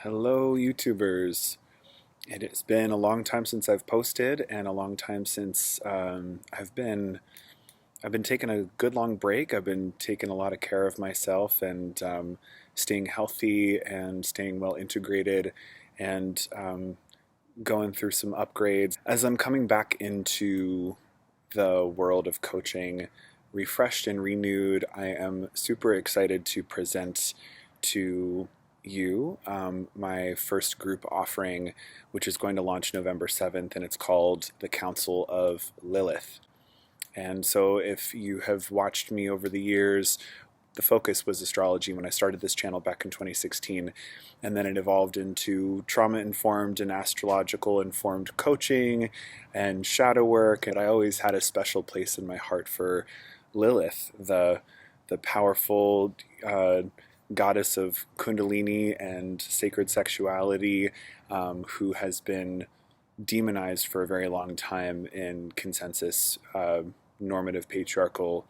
Hello, YouTubers. It has been a long time since I've posted, and a long time since I've been taking a good long break. I've been taking a lot of care of myself and staying healthy and staying well integrated, and going through some upgrades. As I'm coming back into the world of coaching, refreshed and renewed, I am super excited to present to you my first group offering, which is going to launch November 7th, and it's called The Council of Lilith. And so if you have watched me over the years, the focus was astrology when I started this channel back in 2016, and then it evolved into trauma-informed and astrological-informed coaching and shadow work, and I always had a special place in my heart for Lilith, the powerful goddess of Kundalini and sacred sexuality, who has been demonized for a very long time in consensus normative patriarchal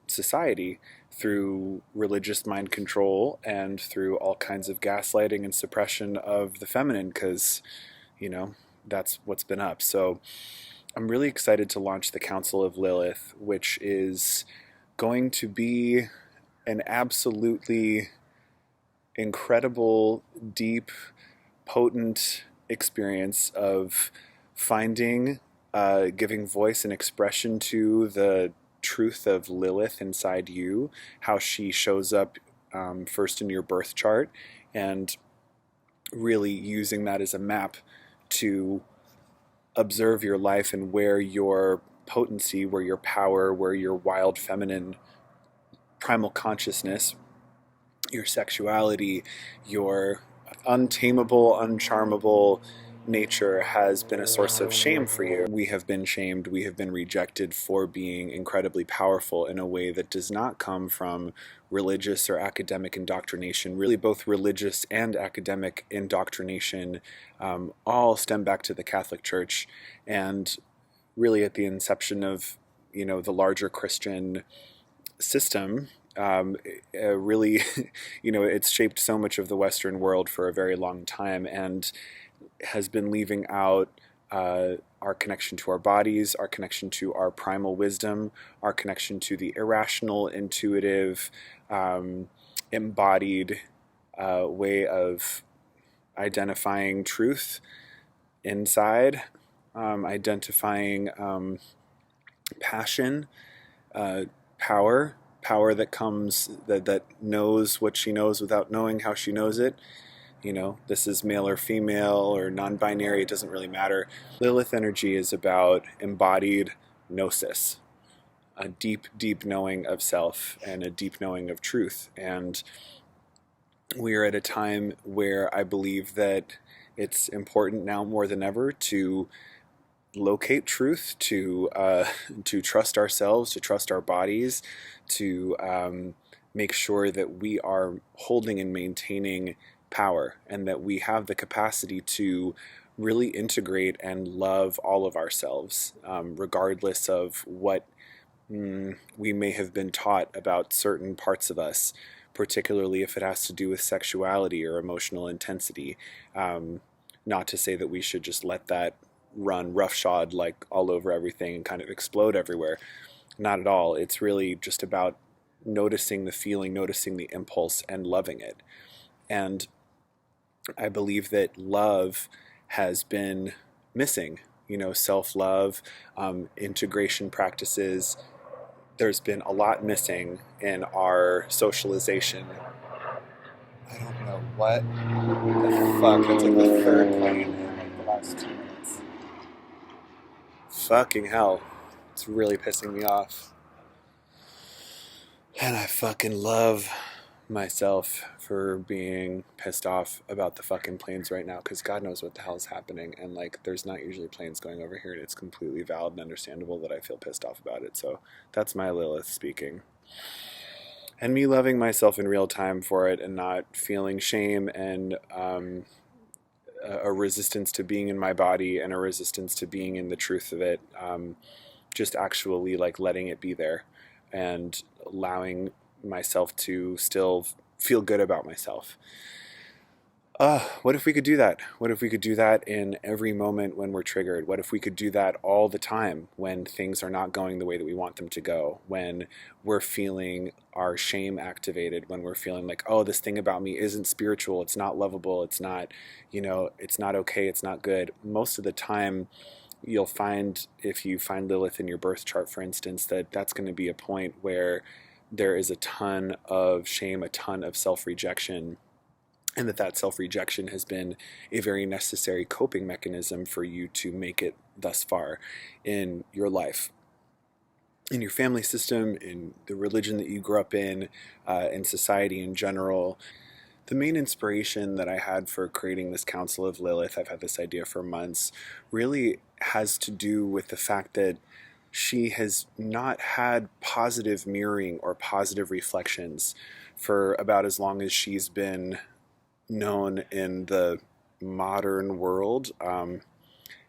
society through religious mind control and through all kinds of gaslighting and suppression of the feminine, because, that's what's been up. So I'm really excited to launch the Council of Lilith, which is going to be an absolutely incredible, deep, potent experience of finding, giving voice and expression to the truth of Lilith inside you, how she shows up first in your birth chart, and really using that as a map to observe your life and where your potency, where your power, where your wild feminine primal consciousness, your sexuality, your untamable, uncharmable nature has been a source of shame for you. We have been shamed, we have been rejected for being incredibly powerful in a way that does not come from religious or academic indoctrination. Really, both religious and academic indoctrination all stem back to the Catholic Church, and really at the inception of, the larger Christian system. Really, it's shaped so much of the Western world for a very long time, and has been leaving out our connection to our bodies, our connection to our primal wisdom, our connection to the irrational, intuitive, embodied way of identifying truth inside, identifying passion, power that comes, that knows what she knows without knowing how she knows it. This is male or female or non-binary, it doesn't really matter. Lilith energy is about embodied gnosis, a deep, deep knowing of self and a deep knowing of truth. And we are at a time where I believe that it's important now more than ever to locate truth, to trust ourselves, to trust our bodies, to make sure that we are holding and maintaining power, and that we have the capacity to really integrate and love all of ourselves, regardless of what we may have been taught about certain parts of us, particularly if it has to do with sexuality or emotional intensity. Not to say that we should just let that run roughshod like all over everything and kind of explode everywhere. Not at all. It's really just about noticing the feeling, noticing the impulse, and loving it. And I believe that love has been missing. Self-love, integration practices. There's been a lot missing in our socialization. I don't know what the fuck. That's like the third plane in like the last 2 minutes. Fucking hell. It's really pissing me off. And I fucking love myself for being pissed off about the fucking planes right now, because God knows what the hell is happening, and there's not usually planes going over here, and it's completely valid and understandable that I feel pissed off about it. So that's my Lilith speaking, and me loving myself in real time for it, and not feeling shame and a resistance to being in my body and a resistance to being in the truth of it. Just actually letting it be there and allowing myself to still feel good about myself. What if we could do that? What if we could do that in every moment when we're triggered? What if we could do that all the time when things are not going the way that we want them to go? When we're feeling our shame activated, when we're feeling like, oh, this thing about me isn't spiritual, it's not lovable, it's not, it's not okay, it's not good. Most of the time, you'll find, if you find Lilith in your birth chart, for instance, that that's going to be a point where there is a ton of shame, a ton of self-rejection, and that self-rejection has been a very necessary coping mechanism for you to make it thus far in your life, in your family system, in the religion that you grew up in society in general. The main inspiration that I had for creating this Council of Lilith, I've had this idea for months, really has to do with the fact that she has not had positive mirroring or positive reflections for about as long as she's been known in the modern world. And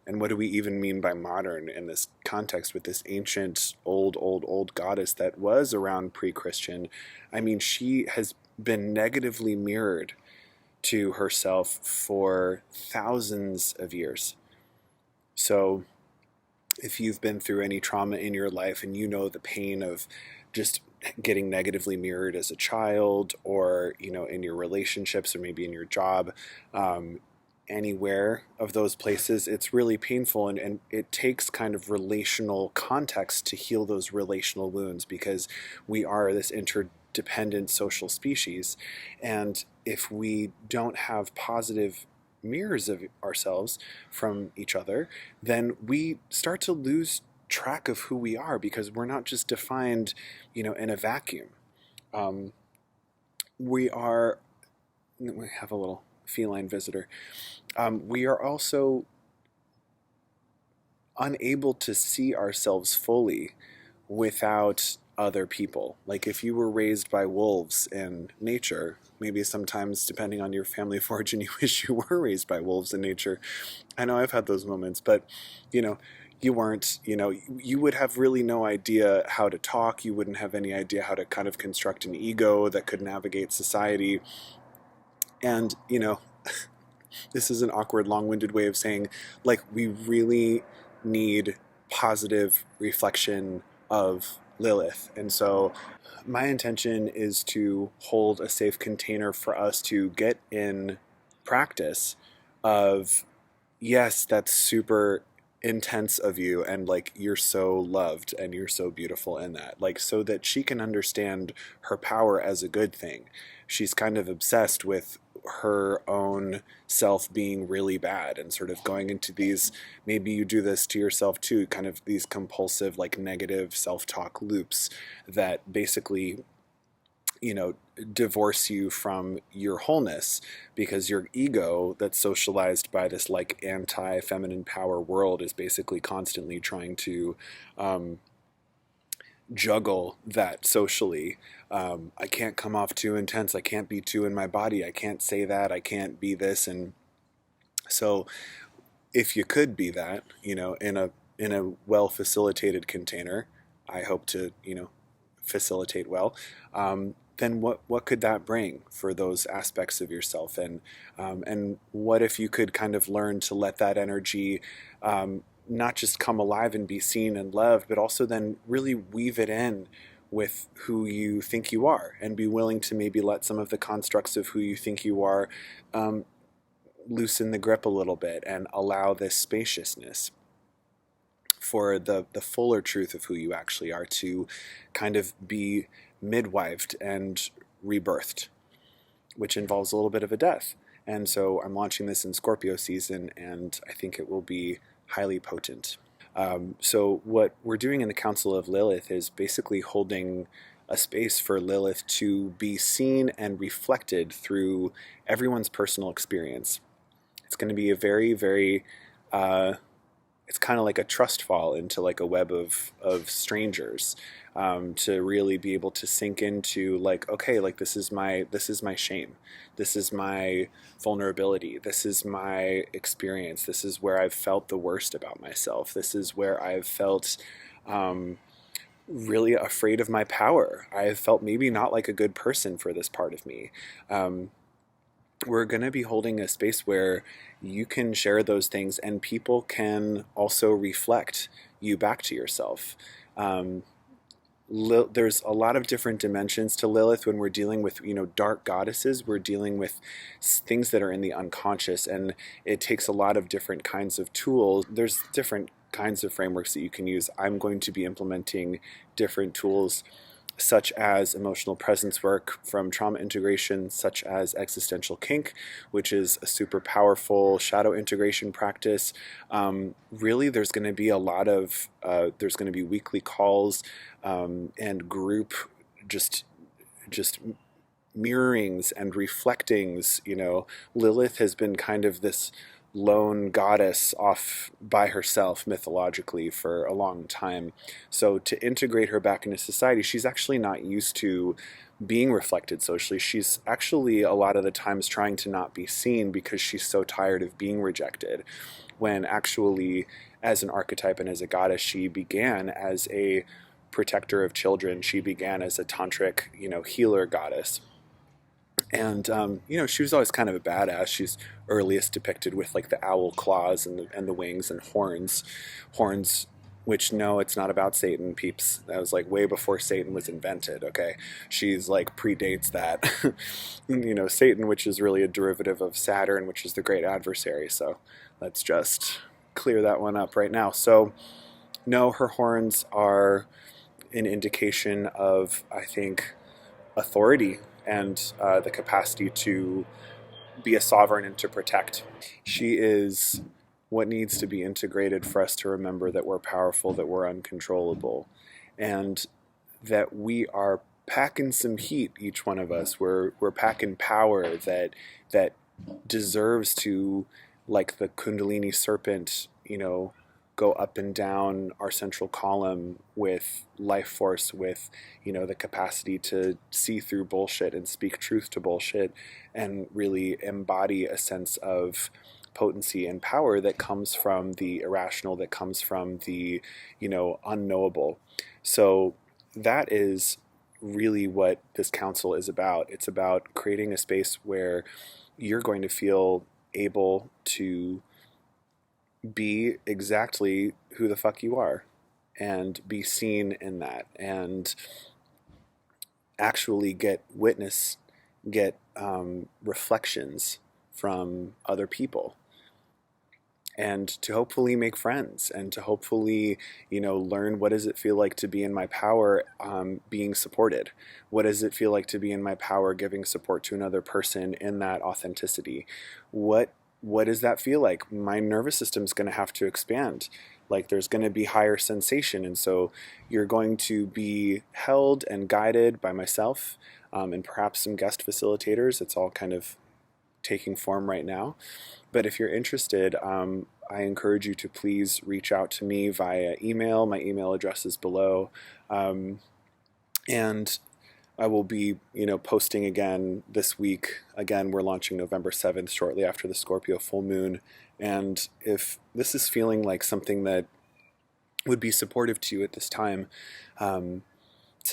what do we even mean by modern in this context with this ancient, old goddess that was around pre-Christian? I mean, she has been negatively mirrored to herself for thousands of years. So if you've been through any trauma in your life and you know the pain of just getting negatively mirrored as a child, or in your relationships, or maybe in your job, anywhere of those places, it's really painful, and it takes kind of relational context to heal those relational wounds, because we are this interdependent social species, and if we don't have positive mirrors of ourselves from each other, then we start to lose track of who we are, because we're not just defined, in a vacuum. Um, we have a little feline visitor. We are also unable to see ourselves fully without other people. Like if you were raised by wolves in nature, maybe sometimes depending on your family of origin, you wish you were raised by wolves in nature. I know I've had those moments, but you know, you weren't, you would have really no idea how to talk. You wouldn't have any idea how to kind of construct an ego that could navigate society. And, this is an awkward, long-winded way of saying, like, we really need positive reflection of Lilith. And so my intention is to hold a safe container for us to get in practice of, yes, that's super intense of you, and like you're so loved and you're so beautiful in that, like, so that she can understand her power as a good thing. She's kind of obsessed with her own self being really bad, and sort of going into these, maybe you do this to yourself too, kind of these compulsive, like, negative self-talk loops that basically, divorce you from your wholeness, because your ego that's socialized by this like anti-feminine power world is basically constantly trying to juggle that socially. I can't come off too intense, I can't be too in my body, I can't say that, I can't be this. And so if you could be that, in a well facilitated container, I hope to, facilitate well, then what could that bring for those aspects of yourself? And what if you could kind of learn to let that energy not just come alive and be seen and loved, but also then really weave it in with who you think you are, and be willing to maybe let some of the constructs of who you think you are loosen the grip a little bit, and allow this spaciousness for the fuller truth of who you actually are to kind of be midwifed and rebirthed, which involves a little bit of a death. And so I'm launching this in Scorpio season, and I think it will be highly potent. So what we're doing in the Council of Lilith is basically holding a space for Lilith to be seen and reflected through everyone's personal experience. It's going to be a very, very it's kind of like a trust fall into like a web of strangers, to really be able to sink into, like, okay, like this is my shame, this is my vulnerability, this is my experience, this is where I've felt the worst about myself, this is where I've felt really afraid of my power, I've felt maybe not like a good person for this part of me. we're going to be holding a space where you can share those things and people can also reflect you back to yourself. Um, there's a lot of different dimensions to Lilith. When we're dealing with, dark goddesses, we're dealing with things that are in the unconscious, and it takes a lot of different kinds of tools. There's different kinds of frameworks that you can use. I'm going to be implementing different tools such as emotional presence work from trauma integration, such as existential kink, which is a super powerful shadow integration practice. Really, there's going to be a lot of, there's going to be weekly calls and group just mirrorings and reflectings. Lilith has been kind of this lone goddess off by herself mythologically for a long time. So to integrate her back into society, she's actually not used to being reflected socially. She's actually a lot of the times trying to not be seen because she's so tired of being rejected, when actually as an archetype and as a goddess, she began as a protector of children. She began as a tantric, healer goddess. And she was always kind of a badass. She's earliest depicted with like the owl claws and the wings and horns. Which, no, it's not about Satan, peeps. That was like way before Satan was invented. Okay, she's like predates that. Satan, which is really a derivative of Saturn, which is the great adversary. So let's just clear that one up right now. So no, her horns are an indication of, I think, authority and the capacity to be a sovereign and to protect. She is what needs to be integrated for us to remember that we're powerful, that we're uncontrollable, and that we are packing some heat, each one of us. We're packing power that deserves to, like the Kundalini serpent, go up and down our central column with life force, with, the capacity to see through bullshit and speak truth to bullshit and really embody a sense of potency and power that comes from the irrational, that comes from the, unknowable. So that is really what this council is about. It's about creating a space where you're going to feel able to be exactly who the fuck you are and be seen in that, and actually get reflections from other people, and to hopefully make friends, and to hopefully, learn what does it feel like to be in my power, being supported. What does it feel like to be in my power, giving support to another person in that authenticity? What does that feel like? My nervous system's going to have to expand. Like, there's going to be higher sensation. And so you're going to be held and guided by myself, and perhaps some guest facilitators. It's all kind of taking form right now. But if you're interested, I encourage you to please reach out to me via email. My email address is below. And I will be, posting again this week. Again, we're launching November 7th, shortly after the Scorpio full moon. And if this is feeling like something that would be supportive to you at this time, to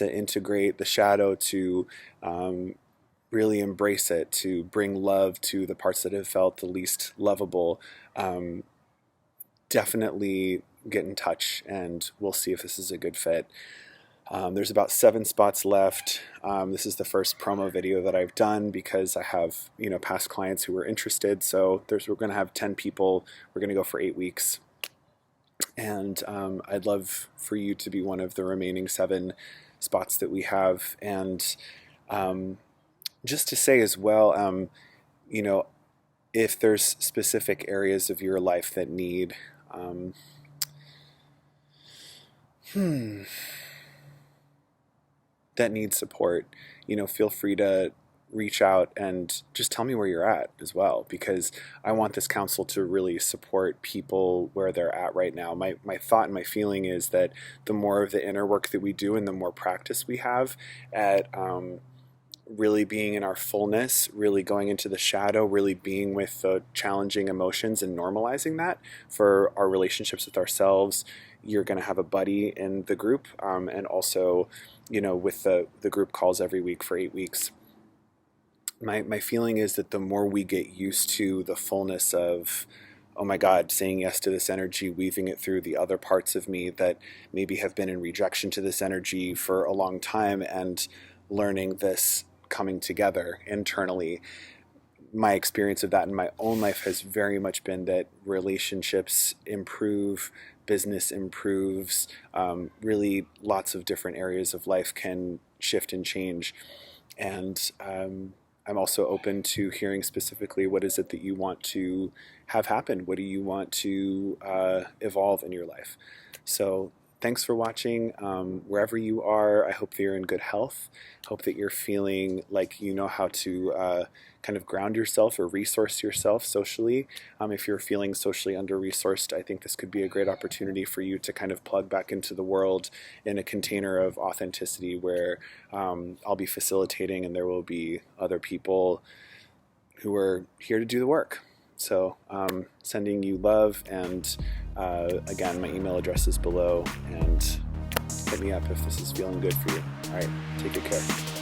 integrate the shadow, to really embrace it, to bring love to the parts that have felt the least lovable, definitely get in touch and we'll see if this is a good fit. There's about 7 spots left. This is the first promo video that I've done because I have, past clients who were interested. So we're going to have 10 people. We're going to go for 8 weeks. And I'd love for you to be one of the remaining 7 spots that we have. And just to say as well, if there's specific areas of your life that need that need support, feel free to reach out and just tell me where you're at as well, because I want this council to really support people where they're at right now. My thought and my feeling is that the more of the inner work that we do and the more practice we have at really being in our fullness, really going into the shadow, really being with the challenging emotions and normalizing that for our relationships with ourselves. You're going to have a buddy in the group, and also, with the group calls every week for 8 weeks. my feeling is that the more we get used to the fullness of, oh my God, saying yes to this energy, weaving it through the other parts of me that maybe have been in rejection to this energy for a long time, and learning this coming together internally. My experience of that in my own life has very much been that relationships improve, business improves, really lots of different areas of life can shift and change. And I'm also open to hearing specifically, what is it that you want to have happen? What do you want to evolve in your life? So thanks for watching. Wherever you are, I hope that you're in good health. Hope that you're feeling like you know how to kind of ground yourself or resource yourself socially. If you're feeling socially under-resourced, I think this could be a great opportunity for you to kind of plug back into the world in a container of authenticity, where I'll be facilitating and there will be other people who are here to do the work. So sending you love, and again, my email address is below, and hit me up if this is feeling good for you. All right, take good care.